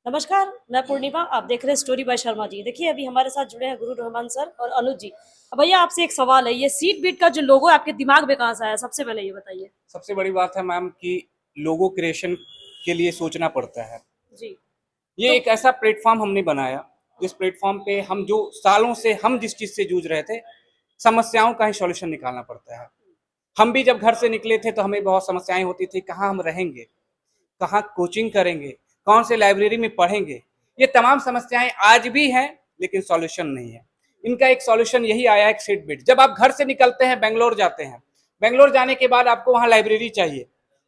नमस्कार, मैं पूर्णिमा। आप देख रहे हैं स्टोरी बाय शर्मा जी। देखिए, अभी हमारे साथ जुड़े हैं गुरु रहमान सर और अनुज जी। अब भैया आपसे एक सवाल है, ये सीट बीट का जो लोगो है आपके दिमाग में कहाँ से आया? सबसे पहले ये बताइए। सबसे बड़ी बात है मैम कि लोगो क्रिएशन के लिए सोचना पड़ता है। जी। ये तो एक ऐसा प्लेटफॉर्म हमने बनाया जिस प्लेटफॉर्म पे हम जो सालों से हम जिस चीज से जूझ रहे थे, समस्याओं का ही सॉल्यूशन निकालना पड़ता है। हम भी जब घर से निकले थे तो हमें बहुत समस्याएं होती थी, कहाँ हम रहेंगे, कहाँ कोचिंग करेंगे, कौन से लाइब्रेरी में पढ़ेंगे। ये तमाम समस्याएं आज भी हैं, लेकिन सॉल्यूशन नहीं है। इनका एक सॉल्यूशन यही आया है, सीट बिट। जब आप घर से निकलते हैं, बेंगलोर जाते हैं, बेंगलोर जाने के बाद आपको वहाँ लाइब्रेरी चाहिए,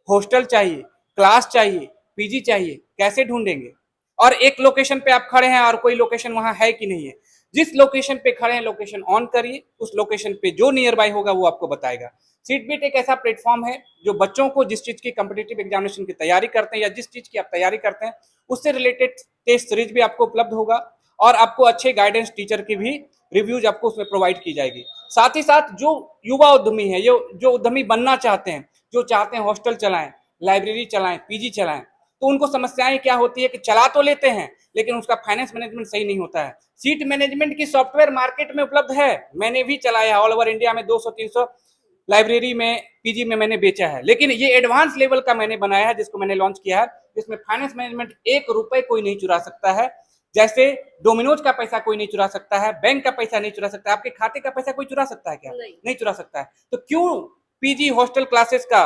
हॉस्टल चाहिए, क्लास चाहिए, पीजी चाहिए, कैसे ढूंढेंगे? और एक लोकेशन पे आप खड़े हैं और कोई लोकेशन वहाँ है कि नहीं है। जिस लोकेशन पे खड़े हैं लोकेशन ऑन करिए, उस लोकेशन पे जो नियर बाय होगा वो आपको बताएगा। सीटबीट एक ऐसा प्लेटफॉर्म है जो बच्चों को जिस चीज की कम्पिटिटिव एग्जामिनेशन की तैयारी करते हैं या जिस चीज की आप तैयारी करते हैं उससे रिलेटेड टेस्ट सीरीज भी आपको उपलब्ध होगा और आपको अच्छे गाइडेंस टीचर की भी रिव्यूज आपको उसमें प्रोवाइड की जाएगी। साथ ही साथ जो युवा उद्यमी है, जो उद्यमी बनना चाहते हैं, जो चाहते हैं हॉस्टल चलाएं, लाइब्रेरी चलाएं, पीजी चलाएं, तो उनको समस्याएं क्या होती है कि चला तो लेते हैं लेकिन उसका फाइनेंस मैनेजमेंट सही नहीं होता है। सीट मैनेजमेंट की सॉफ्टवेयर मार्केट में उपलब्ध है, मैंने भी चलाया, ऑल ओवर इंडिया में 200-300 लाइब्रेरी में, पीजी में मैंने बेचा है। लेकिन ये एडवांस लेवल का मैंने बनाया है जिसको मैंने लॉन्च किया है, जिसमें फाइनेंस मैनेजमेंट 1 रुपए कोई नहीं चुरा सकता है। जैसे डोमिनोज का पैसा कोई नहीं चुरा सकता है, बैंक का पैसा नहीं चुरा सकता है, आपके खाते का पैसा कोई चुरा सकता है क्या? नहीं चुरा सकता है। तो क्यों पीजी हॉस्टल क्लासेस का,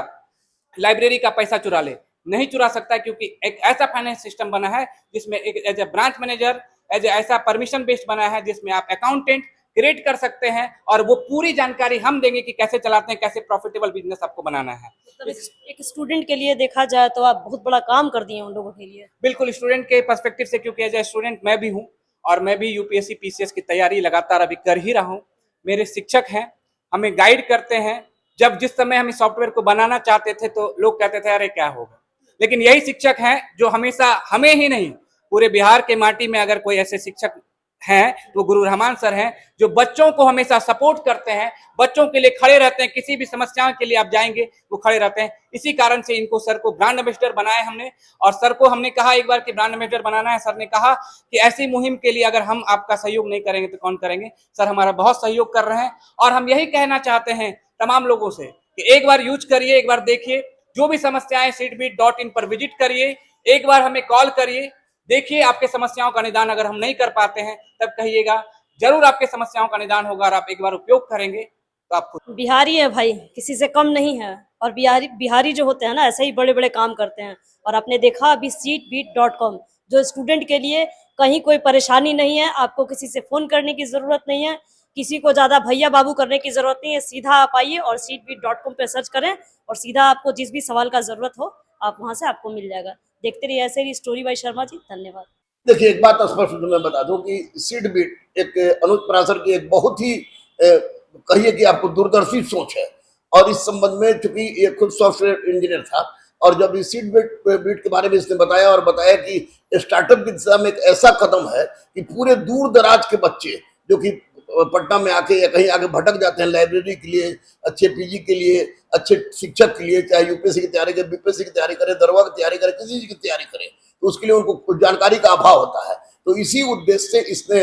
लाइब्रेरी का पैसा चुरा ले? नहीं चुरा सकता है, क्योंकि एक ऐसा फाइनेंस सिस्टम बना है जिसमें एक as a branch manager, as a ऐसा परमिशन बेस्ड बना है जिसमें आप अकाउंटेंट क्रिएट कर सकते हैं और वो पूरी जानकारी हम देंगे कि कैसे चलाते हैं, कैसे प्रॉफिटेबल बिजनेस आपको बनाना है। मतलब एक स्टूडेंट के लिए देखा जाए तो आप बहुत बड़ा काम कर दिए उन लोगों के लिए। बिल्कुल, स्टूडेंट के पर्सपेक्टिव से, क्योंकि एज ए स्टूडेंट मैं भी हूँ और मैं भी यूपीएससी पीसीएस की तैयारी लगातार अभी कर ही रहा हूँ। मेरे शिक्षक हैं, हमें गाइड करते हैं। जब जिस समय हम इस सॉफ्टवेयर को बनाना चाहते थे तो लोग कहते थे अरे क्या होगा, लेकिन यही शिक्षक हैं जो हमेशा, हमें ही नहीं पूरे बिहार के माटी में अगर कोई ऐसे शिक्षक हैं तो गुरु रहमान सर हैं, जो बच्चों को हमेशा सपोर्ट करते हैं, बच्चों के लिए खड़े रहते हैं। किसी भी समस्याओं के लिए आप जाएंगे वो खड़े रहते हैं। इसी कारण से इनको, सर को ब्रांड एम्बेसडर बनाया हमने। और सर को हमने कहा एक बार कि ब्रांड एम्बेसडर बनाना है। सर ने कहा कि ऐसी मुहिम के लिए अगर हम आपका सहयोग नहीं करेंगे तो कौन करेंगे। सर हमारा बहुत सहयोग कर रहे हैं और हम यही कहना चाहते हैं तमाम लोगों से कि एक बार यूज करिए, एक बार देखिए। जो भी समस्याएं, seatbeat.in पर विजिट करिए, एक बार हमें कॉल करिए, देखिए आपके समस्याओं का निदान अगर हम नहीं कर पाते हैं तब कहिएगा, जरूर आपके समस्याओं का निदान होगा और आप एक बार उपयोग करेंगे तो आपको। बिहारी है भाई, किसी से कम नहीं है। और बिहारी बिहारी जो होते हैं ना, ऐसे ही बड़े बड़े काम करते हैं। और आपने देखा अभी seatbeat.com, जो स्टूडेंट के लिए कहीं कोई परेशानी नहीं है, आपको किसी से फोन करने की जरूरत नहीं है, किसी को ज्यादा भैया बाबू करने की जरूरत नहीं है। सीधा आप आइए और seatbeat.com पे सर्च करें और सीधा आपको जिस भी सवाल का जरूरत हो आप वहां से आपको मिल जाएगा। देखते रहिए ऐसे ही स्टोरी बाय शर्मा जी। धन्यवाद। देखिए, एक बात स्पष्ट मैं बता दूं कि सीटबीट एक अनुज पराशर की एक बहुत ही कहिए कि आपको दूरदर्शी सोच है। और इस संबंध में, चूंकि ये खुद सॉफ्टवेयर इंजीनियर था, और जब इस सीटबीट के बारे में इसने बताया और बताया कि स्टार्टअप की दिशा में एक ऐसा कदम है कि पूरे दूर दराज के बच्चे जो कि पटना में आके या कहीं आगे भटक जाते हैं लाइब्रेरी के लिए, अच्छे पीजी के लिए, अच्छे शिक्षक के लिए, चाहे यूपीएससी की तैयारी करें, बीपीएससी की तैयारी करें, दरवा की तैयारी करें, किसी चीज की तैयारी करें, तो उसके लिए उनको जानकारी का अभाव होता है। तो इसी उद्देश्य से इसने,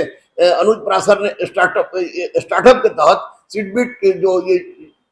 अनुज पराशर ने स्टार्टअप के तहत सीटबीट जो ये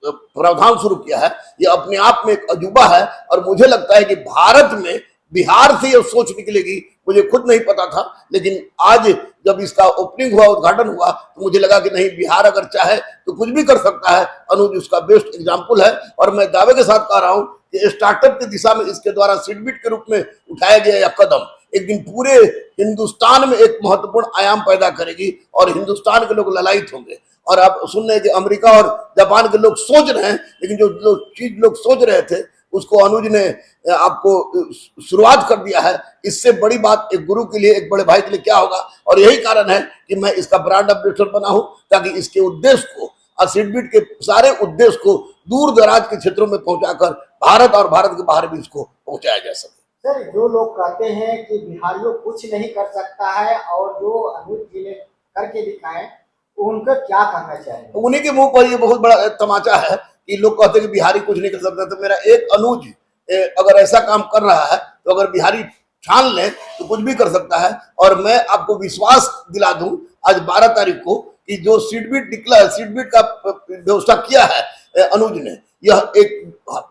प्रावधान शुरू किया है, ये अपने आप में एक अजूबा है। और मुझे लगता है कि भारत में बिहार से ये सोच निकलेगी, मुझे खुद नहीं पता था, लेकिन आज जब इसका ओपनिंग हुआ, उद्घाटन हुआ, तो मुझे लगा कि नहीं, बिहार अगर चाहे तो कुछ भी कर सकता है। अनुज उसका बेस्ट एग्जाम्पल है। और मैं दावे के साथ कह रहा हूं कि स्टार्टअप की दिशा में इसके द्वारा सीटबीट के रूप में उठाया गया यह कदम एक दिन पूरे हिंदुस्तान में एक महत्वपूर्ण आयाम पैदा करेगी और हिंदुस्तान के लोग ललायित होंगे। और आप सुन रहे हैं कि अमेरिका और जापान के लोग सोच रहे हैं, लेकिन जो चीज लोग सोच रहे थे उसको अनुज ने आपको शुरुआत कर दिया है। इससे बड़ी बात एक गुरु के लिए, एक बड़े भाई के लिए क्या होगा। और यही कारण है कि मैं इसका ब्रांड एम्बेसडर बना हूं, ताकि इसके उद्देश्य को और सीटबीट के सारे उद्देश्य को दूर दराज के क्षेत्रों में पहुंचाकर भारत और भारत के बाहर भी इसको पहुंचाया जा सके। सर, जो लोग कहते हैं कि बिहारियों कुछ नहीं कर सकता है और जो अनुज जी ने करके दिखाए, उनका क्या कहना चाहिए? उन्हीं के मुंह पर ये बहुत बड़ा तमाचा है कि लोग कहते हैं कि बिहारी कुछ नहीं कर सकता। तो मेरा एक अनुज अगर ऐसा काम कर रहा है तो अगर बिहारी ठान ले तो कुछ भी कर सकता है। और मैं आपको विश्वास दिला दूं आज 12 तारीख को कि जो सीटबीट निकला है, सीटबीट का व्यवस्था किया है अनुज ने, यह एक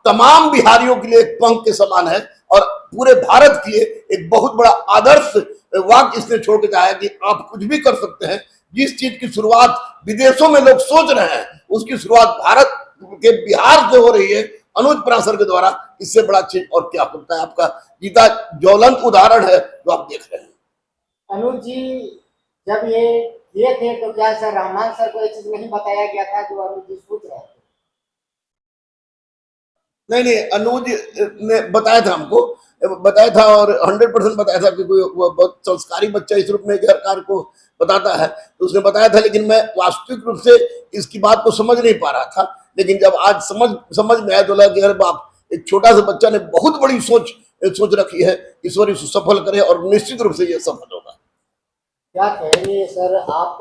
तमाम बिहारियों के लिए एक पंख के समान है और पूरे भारत के लिए एक बहुत बड़ा आदर्श वाक्य इसने छोड़ के जाया कि आप कुछ भी कर सकते हैं। जिस चीज की शुरुआत विदेशों में लोग सोच रहे हैं उसकी शुरुआत भारत के बिहार से हो रही है अनुज पराशर के द्वारा। इससे बड़ा चीज और क्या होता है? आपका जीता ज्वलंत उदाहरण है जो आप देख रहे हैं। अनुज जी जब ये थे तो क्या सर रहमान सर को ये चीज नहीं बताया गया था जो अनुज जी सोच रहे थे? नहीं, अनुज ने बताया था, हमको बताया था और 100% बताया था कि कोई बहुत संस्कारी बच्चा इस रूप में हर कार्य को बताता है तो उसने बताया था। लेकिन मैं वास्तविक रूप से इसकी बात को समझ नहीं पा रहा था। लेकिन जब आज समझ में आया तो लगा कि अरे बाप, एक छोटा सा बच्चा ने बहुत बड़ी सोच रखी है। ईश्वर इसे सफल करे और निश्चित रूप से यह सफल होगा। क्या कहेंगे सर, आप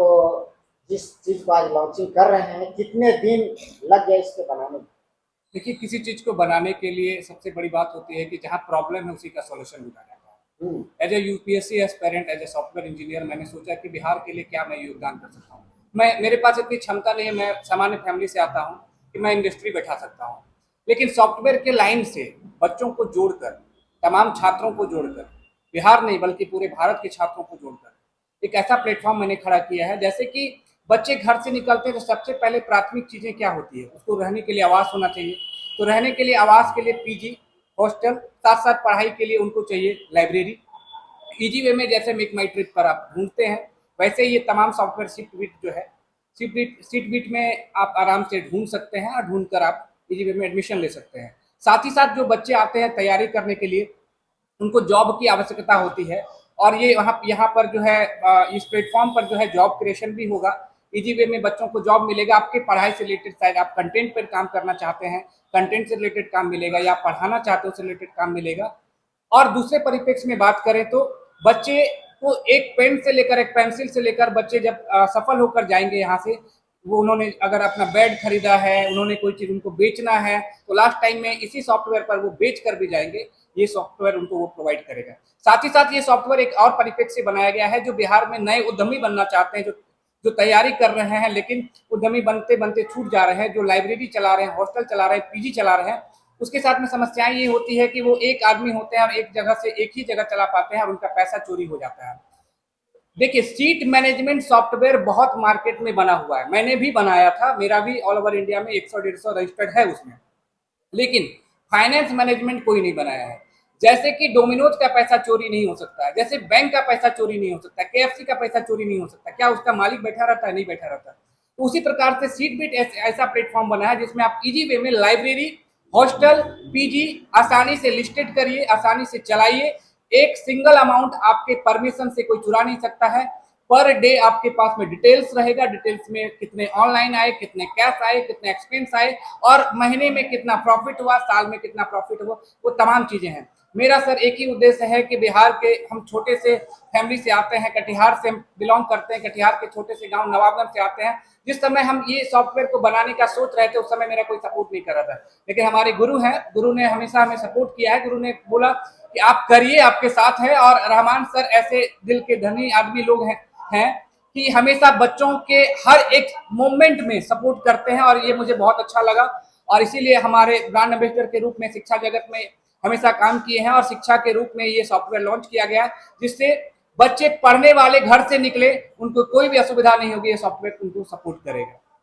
जिस चीज को आज लॉन्चिंग कर रहे हैं कितने दिन लग गए इसके बनाने में? देखिए, किसी चीज को बनाने के लिए सबसे बड़ी बात होती है कि जहाँ प्रॉब्लम है उसी का सॉल्यूशन ढूंढा जाता है। As a UPSC aspirant, as a software engineer, मैंने सोचा कि बिहार के लिए क्या मैं योगदान कर सकता हूँ। मेरे पास इतनी क्षमता नहीं है, मैं सामान्य फैमिली से आता हूँ कि मैं इंडस्ट्री बैठा सकता हूँ, लेकिन सॉफ्टवेयर के लाइन से बच्चों को जोड़कर, तमाम छात्रों को जोड़कर, बिहार नहीं बल्कि पूरे भारत के छात्रों को जोड़कर एक ऐसा प्लेटफॉर्म मैंने खड़ा किया है। जैसे कि बच्चे घर से निकलते हैं तो सबसे पहले प्राथमिक चीज़ें क्या होती है? उसको रहने के लिए आवास होना चाहिए। तो रहने के लिए आवास के लिए पीजी, हॉस्टल, साथ साथ पढ़ाई के लिए उनको चाहिए लाइब्रेरी। इजी वे में जैसे मेक माई ट्रिप पर आप ढूंढते हैं, वैसे ये तमाम सॉफ्टवेयर सीटबीट जो है, सीटबीट में आप आराम से ढूंढ सकते हैं और ढूंढ कर आप इजी वे में एडमिशन ले सकते हैं। साथ ही साथ जो बच्चे आते हैं तैयारी करने के लिए, उनको जॉब की आवश्यकता होती है और ये यहाँ पर जो है इस प्लेटफॉर्म पर जो है जॉब क्रिएशन भी होगा। इजी वे में बच्चों को जॉब मिलेगा। आपके पढ़ाई से रिलेटेड, शायद आप कंटेंट पर काम करना चाहते हैं, कंटेंट से रिलेटेड काम मिलेगा, या पढ़ाना चाहते हो उससे रिलेटेड काम मिलेगा। और दूसरे परिप्रेक्ष्य में बात करें तो बच्चे को एक पेन से लेकर, एक पेंसिल से लेकर, बच्चे जब सफल होकर जाएंगे यहाँ से, वो उन्होंने अगर अपना बेड खरीदा है, उन्होंने कोई चीज़ उनको बेचना है तो लास्ट टाइम में इसी सॉफ्टवेयर पर वो बेच कर भी जाएंगे। ये सॉफ्टवेयर उनको वो प्रोवाइड करेगा। साथ ही साथ ये सॉफ्टवेयर एक और परिप्रेक्ष्य बनाया गया है जो बिहार में नए उद्यमी बनना चाहते हैं, जो तैयारी कर रहे हैं लेकिन उद्यमी बनते बनते छूट जा रहे हैं, जो लाइब्रेरी चला रहे हैं, हॉस्टल चला रहे हैं, पीजी चला रहे हैं, उसके साथ में समस्याएं ये होती है कि वो एक आदमी होते हैं और एक जगह से एक ही जगह चला पाते हैं और उनका पैसा चोरी हो जाता है। देखिए, सीट मैनेजमेंट सॉफ्टवेयर बहुत मार्केट में बना हुआ है, मैंने भी बनाया था, मेरा भी ऑल ओवर इंडिया में 100-150 रजिस्टर्ड है उसमें, लेकिन फाइनेंस मैनेजमेंट कोई नहीं बनाया है। जैसे कि डोमिनोज का पैसा चोरी नहीं हो सकता है, जैसे बैंक का पैसा चोरी नहीं हो सकता, केएफसी का पैसा चोरी नहीं हो सकता, क्या उसका मालिक बैठा रहता है? नहीं बैठा रहता। तो उसी प्रकार से सीटबीट ऐसा प्लेटफॉर्म बना है जिसमें आप इजी वे में लाइब्रेरी, हॉस्टल, पीजी आसानी से लिस्टेड करिए, आसानी से चलाइए। एक सिंगल अमाउंट आपके परमिशन से कोई चुरा नहीं सकता है। पर डे आपके पास में डिटेल्स रहेगा, डिटेल्स में कितने ऑनलाइन आए, कितने कैश आए, कितने एक्सपेंस आए, और महीने में कितना प्रॉफिट हुआ, साल में कितना प्रॉफिट हुआ, वो तमाम चीजें हैं। मेरा सर एक ही उद्देश्य है कि बिहार के हम छोटे से फैमिली से आते हैं, कटिहार से बिलोंग करते हैं, कटिहार के छोटे से गांव नवाबगंज से आते हैं। जिस समय हम ये सॉफ्टवेयर को बनाने का सोच रहे थे उस समय मेरा कोई सपोर्ट नहीं कर रहा था, लेकिन हमारे गुरु हैं, गुरु ने हमेशा हमें सपोर्ट किया है। गुरु ने बोला कि आप करिए, आपके साथ है। और रहमान सर ऐसे दिल के धनी आदमी लोग हैं कि हमेशा बच्चों के हर एक मोमेंट में सपोर्ट करते हैं और ये मुझे बहुत अच्छा लगा। और इसीलिए हमारे ब्रांड एम्बेसडर के रूप में शिक्षा जगत में हमेशा काम किए हैं और शिक्षा के रूप में ये सॉफ्टवेयर लॉन्च किया गया है जिससे बच्चे पढ़ने वाले घर से निकले, उनको कोई भी असुविधा नहीं होगी, ये सॉफ्टवेयर उनको सपोर्ट करेगा।